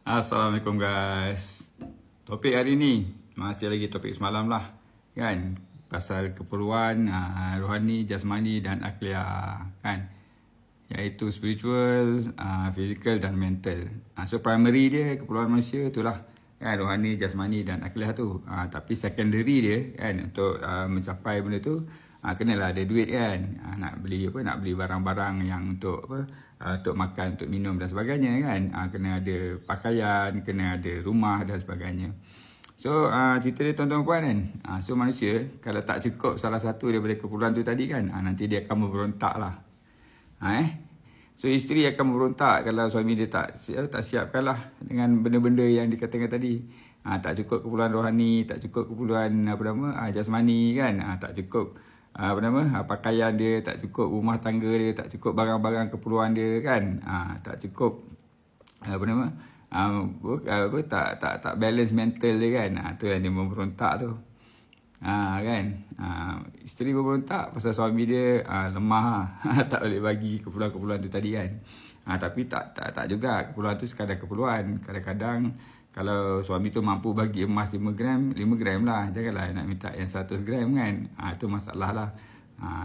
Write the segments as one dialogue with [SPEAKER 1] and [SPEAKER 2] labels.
[SPEAKER 1] Assalamualaikum guys. Topik hari ni masih lagi topik semalam lah kan, pasal keperluan rohani, jasmani dan akliah kan, iaitu spiritual, physical dan mental. So primary dia keperluan manusia itulah kan, rohani, jasmani dan akliah tu. Tapi secondary dia kan, untuk mencapai benda tu kenalah ada duit kan. Nak beli barang-barang yang untuk untuk makan, untuk minum dan sebagainya kan. Kena ada pakaian, kena ada rumah dan sebagainya. So cerita dia tuan-tuan puan kan. So manusia kalau tak cukup salah satu daripada keperluan tu tadi kan, nanti dia akan memberontak lah. So isteri akan memberontak kalau suami dia tak siapkan lah dengan benda-benda yang dikatakan tadi. Tak cukup keperluan rohani, tak cukup keperluan jasmani kan, tak cukup pakaian dia, tak cukup rumah tangga dia, tak cukup barang-barang keperluan dia kan, tak cukup tak balance mental dia kan. Tu yang dia memberontak tu. Kan, isteri memberontak pasal suami dia lemah tak boleh bagi keperluan-keperluan tu tadi kan. Tapi tak juga, keperluan tu sekadar keperluan. Kadang-kadang kalau suami tu mampu bagi emas 5 gram lah, janganlah nak minta yang 100 gram kan. Itu masalah lah.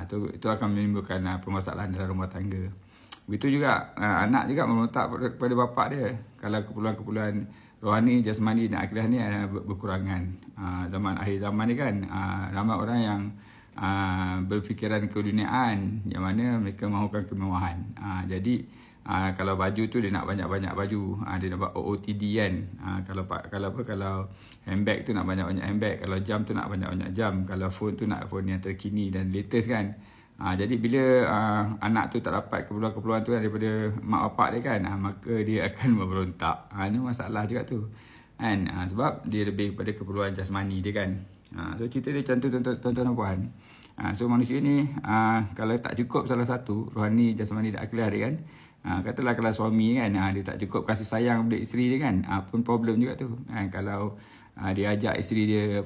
[SPEAKER 1] Itu akan menimbulkan permasalahan dalam rumah tangga. Begitu juga anak juga memberontak kepada bapa dia kalau keperluan-keperluan rohani, jasmani dan akhirat ni berkurangan. Zaman akhir zaman ni kan, ramai orang yang berfikiran keduniaan, yang mana mereka mahukan kemewahan. Jadi kalau baju tu dia nak banyak-banyak baju, dia nak buat OOTD kan. Kalau handbag tu nak banyak-banyak handbag, kalau jam tu nak banyak-banyak jam, kalau phone tu nak phone yang terkini dan latest kan. Jadi bila anak tu tak dapat keperluan-keperluan tu daripada mak bapak dia kan, maka dia akan memberontak. Ini masalah juga tu kan. Sebab dia lebih kepada keperluan jasmani dia kan. So cerita dia macam tu tuan-tuan dan puan. So manusia ni kalau tak cukup salah satu, rohani, jasmani dan akhirat dia kan, katalah kalau suami kan, dia tak cukup kasih sayang pada isteri dia kan, pun problem juga tu kan. Kalau dia ajak isteri dia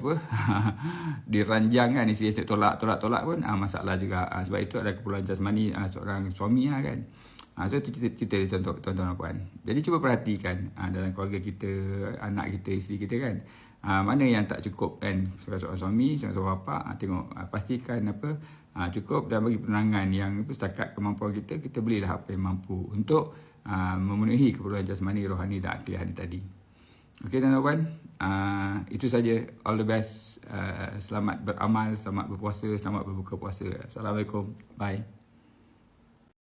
[SPEAKER 1] diranjang kan, isteri dia tolak pun masalah juga. Sebab itu ada keperluan jasmani seorang suami kan. So itu cerita dia tuan-tuan dan puan. Jadi cuba perhatikan dalam keluarga kita, anak kita, isteri kita kan, mana yang tak cukup kan. Seorang suami, seorang bapa, tengok pastikan cukup dan bagi penangan yang setakat kemampuan kita belilah apa yang mampu untuk memenuhi keperluan jasmani, rohani dan akliah tadi. Okey tuan-tuan, itu saja. All the best. Selamat beramal, selamat berpuasa, selamat berbuka puasa. Assalamualaikum. Bye.